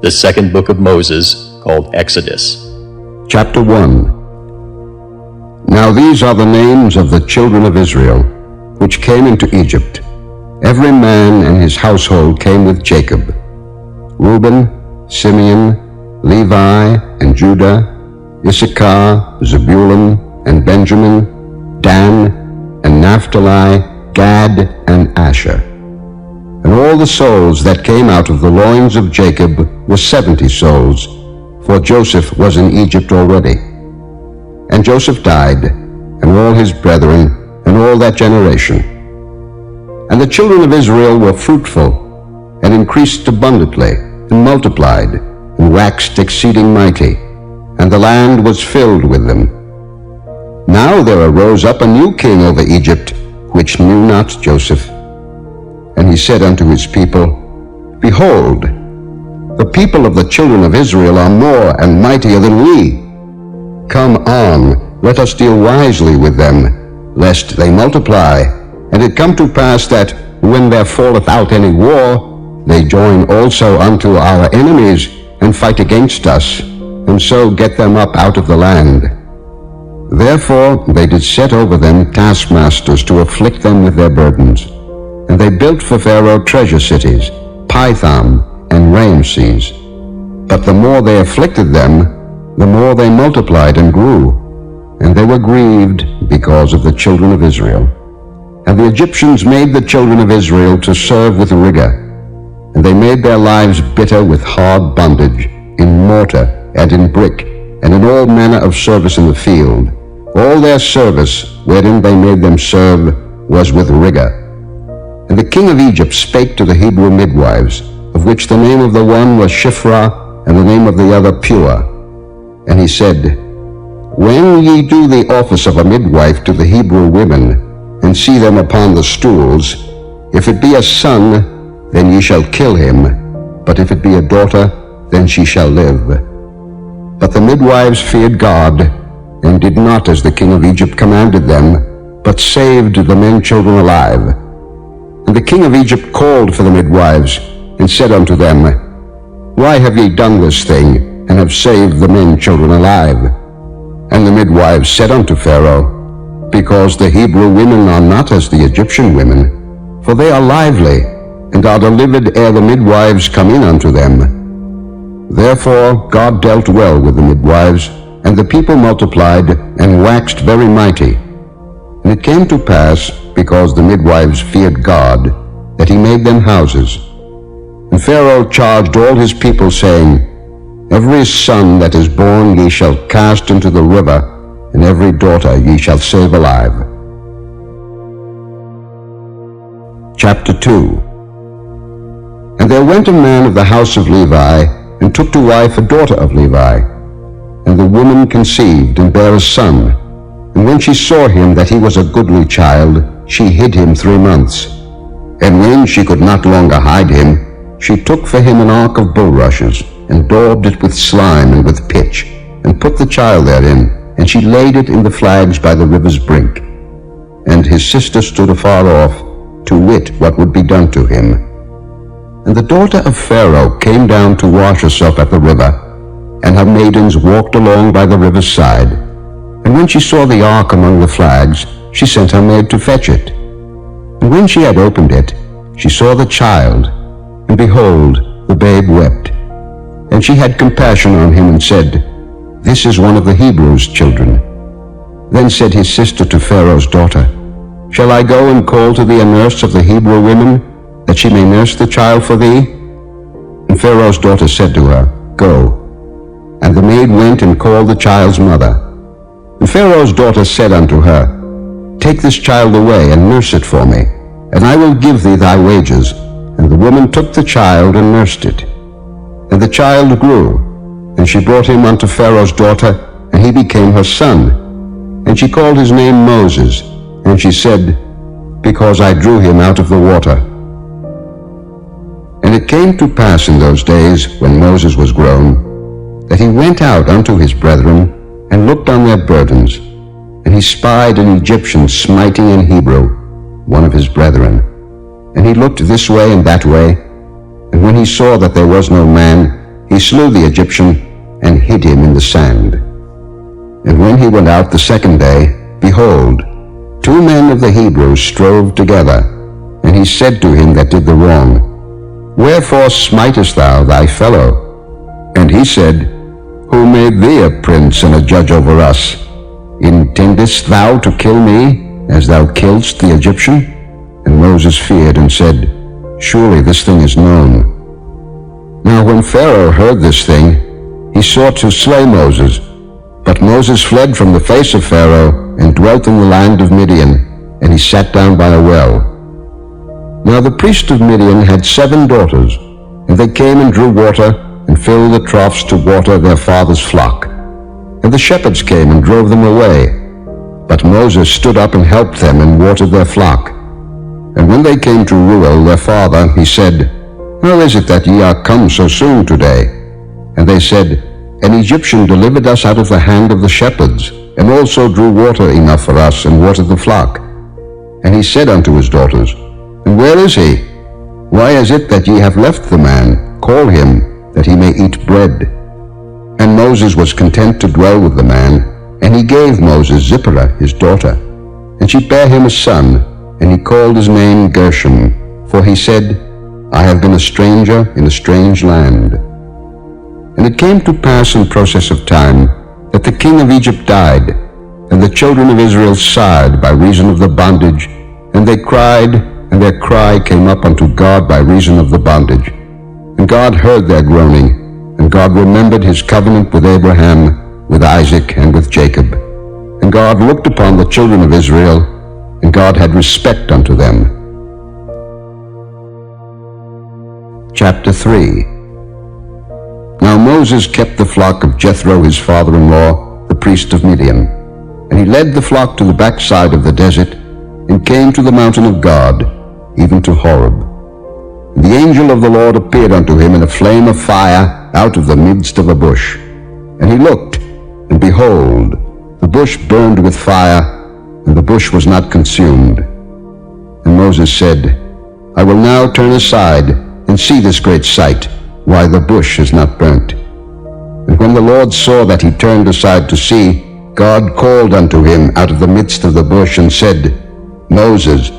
the second book of Moses, called Exodus. Chapter 1. Now these are the names of the children of Israel, which came into Egypt. Every man and his household came with Jacob: Reuben, Simeon, Levi, and Judah, Issachar, Zebulun, and Benjamin, Dan, and Naphtali, Gad, and Asher. And all the souls that came out of the loins of Jacob were 70 souls, for Joseph was in Egypt already. And Joseph died, and all his brethren, and all that generation. And the children of Israel were fruitful, and increased abundantly, and multiplied, and waxed exceeding mighty, and the land was filled with them. Now there arose up a new king over Egypt, which knew not Joseph. And he said unto his people, Behold, the people of the children of Israel are more and mightier than we. Come on, let us deal wisely with them, lest they multiply. And it come to pass that, when there falleth out any war, they join also unto our enemies, and fight against us, and so get them up out of the land. Therefore they did set over them taskmasters to afflict them with their burdens. And they built for Pharaoh treasure cities, Pithom and Ramses. But the more they afflicted them, the more they multiplied and grew, and they were grieved because of the children of Israel. And the Egyptians made the children of Israel to serve with rigor, and they made their lives bitter with hard bondage, in mortar and in brick, and in all manner of service in the field. All their service, wherein they made them serve, was with rigor. And the king of Egypt spake to the Hebrew midwives, of which the name of the one was Shiphrah, and the name of the other Pua. And he said, When ye do the office of a midwife to the Hebrew women, and see them upon the stools, if it be a son, then ye shall kill him, but if it be a daughter, then she shall live. But the midwives feared God, and did not as the king of Egypt commanded them, but saved the men children alive. And the king of Egypt called for the midwives, and said unto them, Why have ye done this thing, and have saved the men children alive? And the midwives said unto Pharaoh, Because the Hebrew women are not as the Egyptian women, for they are lively, and are delivered ere the midwives come in unto them. Therefore God dealt well with the midwives, and the people multiplied, and waxed very mighty. And it came to pass, because the midwives feared God, that he made them houses. And Pharaoh charged all his people, saying, Every son that is born ye shall cast into the river, and every daughter ye shall save alive. Chapter 2. And there went a man of the house of Levi, and took to wife a daughter of Levi. And the woman conceived, and bare a son. And when she saw him that he was a goodly child, she hid him 3 months. And when she could not longer hide him, she took for him an ark of bulrushes, and daubed it with slime and with pitch, and put the child therein, and she laid it in the flags by the river's brink. And his sister stood afar off, to wit what would be done to him. And the daughter of Pharaoh came down to wash herself at the river, and her maidens walked along by the river's side. And when she saw the ark among the flags, she sent her maid to fetch it. And when she had opened it, she saw the child, and behold, the babe wept. And she had compassion on him, and said, This is one of the Hebrews' children. Then said his sister to Pharaoh's daughter, Shall I go and call to thee a nurse of the Hebrew women, that she may nurse the child for thee? And Pharaoh's daughter said to her, Go. And the maid went and called the child's mother. And Pharaoh's daughter said unto her, Take this child away, and nurse it for me, and I will give thee thy wages. And the woman took the child, and nursed it. And the child grew, and she brought him unto Pharaoh's daughter, and he became her son. And she called his name Moses, and she said, Because I drew him out of the water. And it came to pass in those days, when Moses was grown, that he went out unto his brethren, and looked on their burdens. And he spied an Egyptian smiting an Hebrew, one of his brethren. And he looked this way and that way, and when he saw that there was no man, he slew the Egyptian and hid him in the sand. And when he went out the second day, behold, 2 men of the Hebrews strove together. And he said to him that did the wrong, Wherefore smitest thou thy fellow? And he said, Who made thee a prince and a judge over us? Intendest thou to kill me, as thou killedst the Egyptian? And Moses feared and said, Surely this thing is known. Now when Pharaoh heard this thing, he sought to slay Moses. But Moses fled from the face of Pharaoh, and dwelt in the land of Midian, and he sat down by a well. Now the priest of Midian had 7 daughters, and they came and drew water, and filled the troughs to water their father's flock. And the shepherds came and drove them away. But Moses stood up and helped them, and watered their flock. And when they came to Reuel their father, he said, How is it that ye are come so soon today? And they said, An Egyptian delivered us out of the hand of the shepherds, and also drew water enough for us, and watered the flock. And he said unto his daughters, And where is he? Why is it that ye have left the man? Call him, that he may eat bread. And Moses was content to dwell with the man, and he gave Moses Zipporah his daughter. And she bare him a son, and he called his name Gershom, for he said, I have been a stranger in a strange land. And it came to pass in process of time, that the king of Egypt died, and the children of Israel sighed by reason of the bondage, and they cried, and their cry came up unto God by reason of the bondage. And God heard their groaning, and God remembered his covenant with Abraham, with Isaac, and with Jacob. And God looked upon the children of Israel, and God had respect unto them. Chapter 3. Now Moses kept the flock of Jethro his father-in-law, the priest of Midian. And he led the flock to the backside of the desert, and came to the mountain of God, even to Horeb. And the angel of the Lord appeared unto him in a flame of fire out of the midst of a bush. And he looked, and behold, the bush burned with fire, and the bush was not consumed. And Moses said, I will now turn aside, and see this great sight, why the bush is not burnt. And when the Lord saw that he turned aside to see, God called unto him out of the midst of the bush, and said, Moses,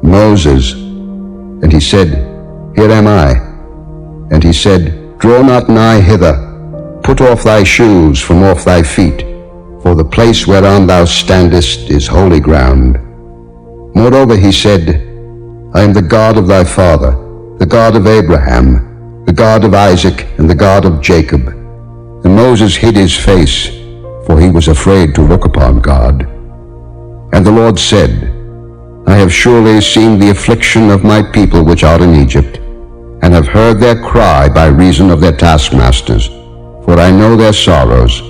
Moses. And he said, Here am I. And he said, Draw not nigh hither, put off thy shoes from off thy feet, for the place whereon thou standest is holy ground. Moreover he said, I am the God of thy father, the God of Abraham, the God of Isaac, and the God of Jacob. And Moses hid his face, for he was afraid to look upon God. And the Lord said, I have surely seen the affliction of my people which are in Egypt, and have heard their cry by reason of their taskmasters, for I know their sorrows.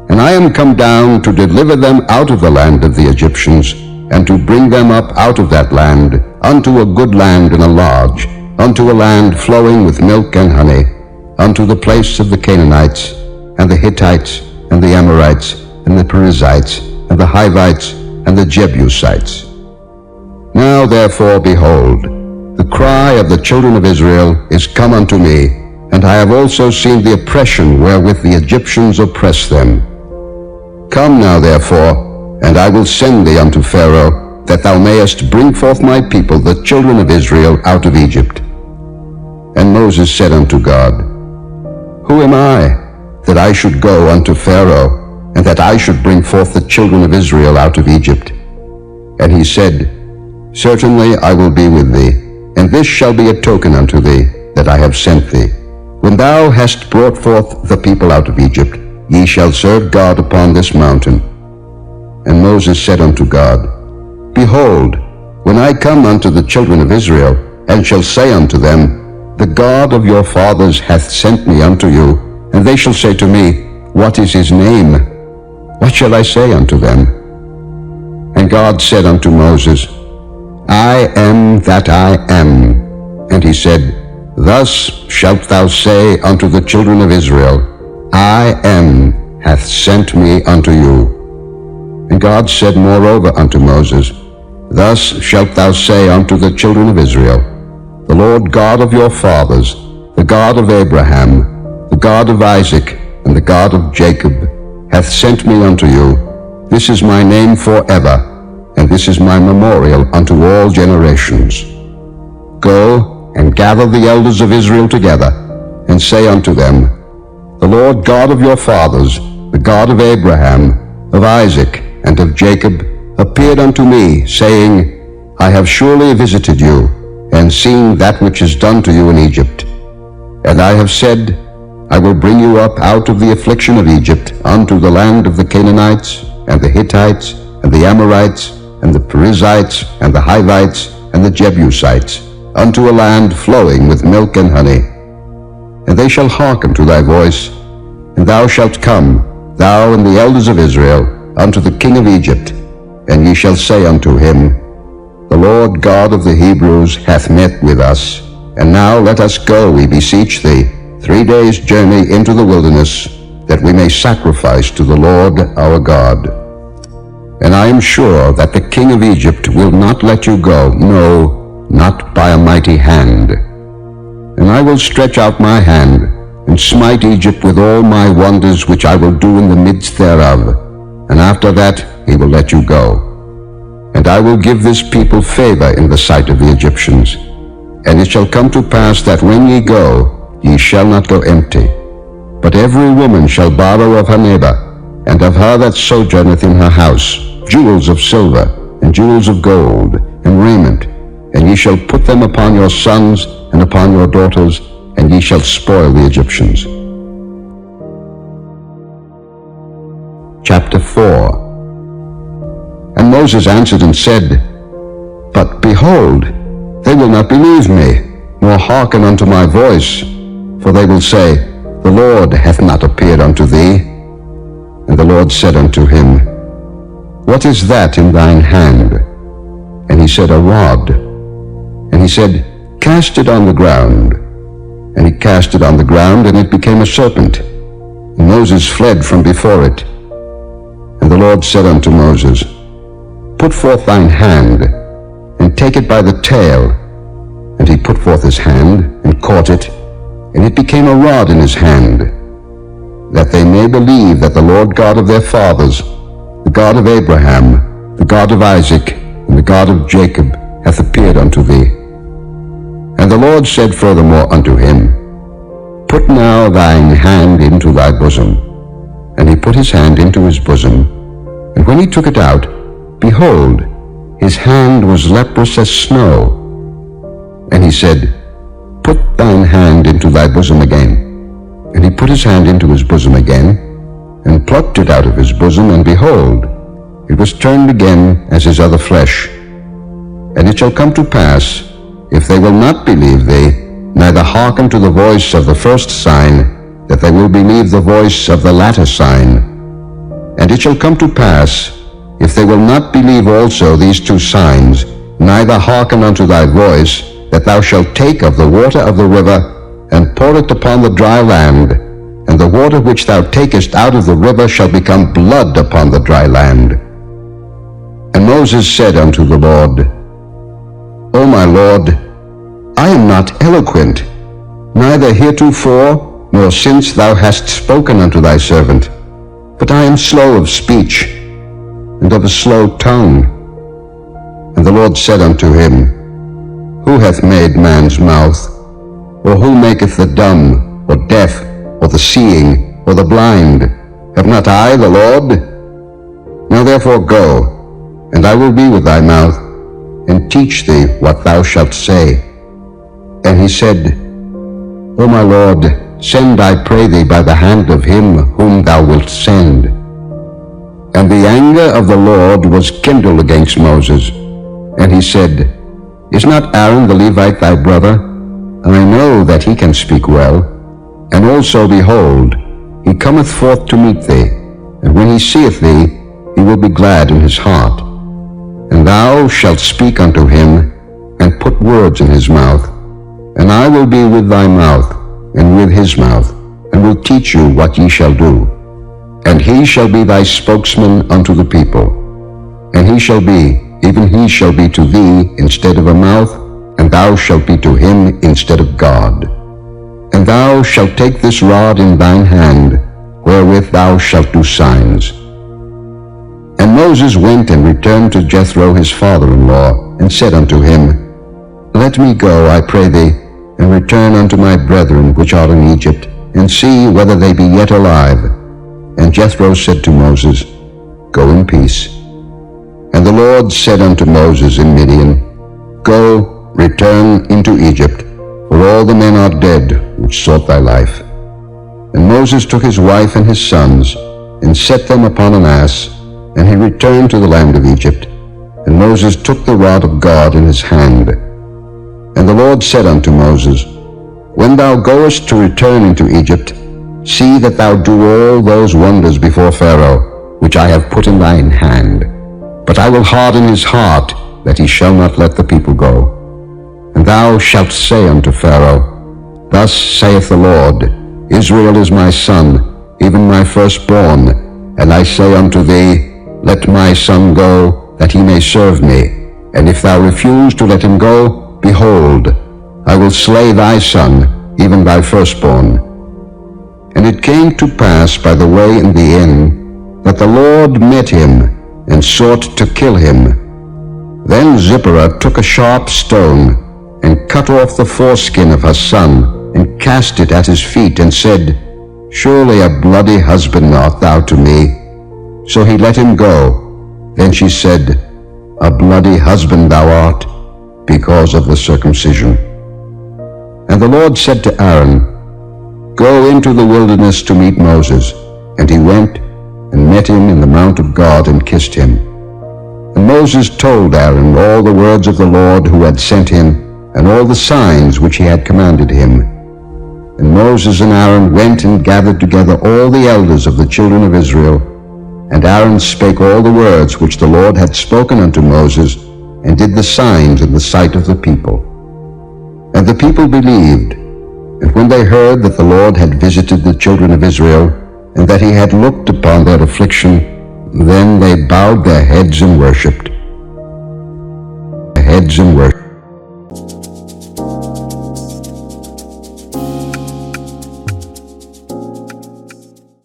And I am come down to deliver them out of the land of the Egyptians, and to bring them up out of that land unto a good land and a large, unto a land flowing with milk and honey, unto the place of the Canaanites, and the Hittites, and the Amorites, and the Perizzites, and the Hivites, and the Jebusites. Now therefore, behold, the cry of the children of Israel is come unto me, and I have also seen the oppression wherewith the Egyptians oppress them. Come now therefore, and I will send thee unto Pharaoh, that thou mayest bring forth my people, the children of Israel, out of Egypt. And Moses said unto God, Who am I, that I should go unto Pharaoh, and that I should bring forth the children of Israel out of Egypt? And he said, Certainly I will be with thee, and this shall be a token unto thee, that I have sent thee. When thou hast brought forth the people out of Egypt, ye shall serve God upon this mountain. And Moses said unto God, Behold, when I come unto the children of Israel, and shall say unto them, The God of your fathers hath sent me unto you, and they shall say to me, What is his name? What shall I say unto them? And God said unto Moses, I am that I am. And he said, Thus shalt thou say unto the children of Israel, I am hath sent me unto you. And God said moreover unto Moses, Thus shalt thou say unto the children of Israel, The Lord God of your fathers, the God of Abraham, the God of Isaac and the God of Jacob, hath sent me unto you. This is my name forever, and this is my memorial unto all generations. Go and gather the elders of Israel together, and say unto them, The Lord God of your fathers, the God of Abraham, of Isaac, and of Jacob, appeared unto me, saying, I have surely visited you, and seen that which is done to you in Egypt. And I have said, I will bring you up out of the affliction of Egypt unto the land of the Canaanites, and the Hittites, and the Amorites, and the Perizzites, and the Hivites, and the Jebusites, unto a land flowing with milk and honey. And they shall hearken to thy voice, and thou shalt come, thou and the elders of Israel, unto the king of Egypt, and ye shall say unto him, The Lord God of the Hebrews hath met with us, and now let us go, we beseech thee, 3 days' journey into the wilderness, that we may sacrifice to the Lord our God. And I am sure that the king of Egypt will not let you go, no, not by a mighty hand. And I will stretch out my hand, and smite Egypt with all my wonders which I will do in the midst thereof, and after that he will let you go. And I will give this people favor in the sight of the Egyptians. And it shall come to pass that when ye go, ye shall not go empty. But every woman shall borrow of her neighbor, and of her that sojourneth in her house, jewels of silver, and jewels of gold, and raiment, and ye shall put them upon your sons and upon your daughters, and ye shall spoil the Egyptians. Chapter 4. And Moses answered and said, But behold, they will not believe me, nor hearken unto my voice, for they will say, The Lord hath not appeared unto thee. And the Lord said unto him, What is that in thine hand? And he said, A rod. And he said, Cast it on the ground. And he cast it on the ground, and it became a serpent. And Moses fled from before it. And the Lord said unto Moses, Put forth thine hand, and take it by the tail. And he put forth his hand, and caught it, and it became a rod in his hand, that they may believe that the Lord God of their fathers, the God of Abraham, the God of Isaac, and the God of Jacob, hath appeared unto thee. And the Lord said furthermore unto him, Put now thine hand into thy bosom. And he put his hand into his bosom, and when he took it out, behold, his hand was leprous as snow. And he said, Put thine hand into thy bosom again. And he put his hand into his bosom again, and plucked it out of his bosom, and behold, it was turned again as his other flesh. And it shall come to pass, if they will not believe thee, neither hearken to the voice of the first sign, that they will believe the voice of the latter sign. And it shall come to pass, if they will not believe also these 2 signs, neither hearken unto thy voice, that thou shalt take of the water of the river, and pour it upon the dry land, and the water which thou takest out of the river shall become blood upon the dry land. And Moses said unto the Lord, O my Lord, I am not eloquent, neither heretofore, nor since thou hast spoken unto thy servant, but I am slow of speech, and of a slow tongue. And the Lord said unto him, Who hath made man's mouth? Or who maketh the dumb, or deaf, or the seeing, or the blind? Have not I the Lord? Now therefore go, and I will be with thy mouth, and teach thee what thou shalt say. And he said, O my Lord, send, I pray thee, by the hand of him whom thou wilt send. And the anger of the Lord was kindled against Moses. And he said, Is not Aaron the Levite thy brother? And I know that he can speak well. And also, behold, he cometh forth to meet thee, and when he seeth thee, he will be glad in his heart. And thou shalt speak unto him, and put words in his mouth. And I will be with thy mouth, and with his mouth, and will teach you what ye shall do. And he shall be thy spokesman unto the people. And he shall be, even he shall be to thee instead of a mouth, and thou shalt be to him instead of God. And thou shalt take this rod in thine hand, wherewith thou shalt do signs. And Moses went and returned to Jethro his father-in-law, and said unto him, Let me go, I pray thee, and return unto my brethren which are in Egypt, and see whether they be yet alive. And Jethro said to Moses, Go in peace. And the Lord said unto Moses in Midian, Go, return into Egypt, for all the men are dead which sought thy life. And Moses took his wife and his sons, and set them upon an ass, and he returned to the land of Egypt. And Moses took the rod of God in his hand. And the Lord said unto Moses, When thou goest to return into Egypt, see that thou do all those wonders before Pharaoh, which I have put in thine hand. But I will harden his heart, that he shall not let the people go. And thou shalt say unto Pharaoh, Thus saith the Lord, Israel is my son, even my firstborn. And I say unto thee, Let my son go, that he may serve me. And if thou refuse to let him go, behold, I will slay thy son, even thy firstborn. And it came to pass by the way in the inn, that the Lord met him, and sought to kill him. Then Zipporah took a sharp stone, and cut off the foreskin of her son, and cast it at his feet, and said, Surely a bloody husband art thou to me. So he let him go. Then she said, A bloody husband thou art, because of the circumcision. And the Lord said to Aaron, Go into the wilderness to meet Moses. And he went, and met him in the mount of God, and kissed him. And Moses told Aaron all the words of the Lord who had sent him, and all the signs which he had commanded him. And Moses and Aaron went and gathered together all the elders of the children of Israel. And Aaron spake all the words which the Lord had spoken unto Moses, and did the signs in the sight of the people. And the people believed. And when they heard that the Lord had visited the children of Israel, and that he had looked upon their affliction, then they bowed their heads and worshipped.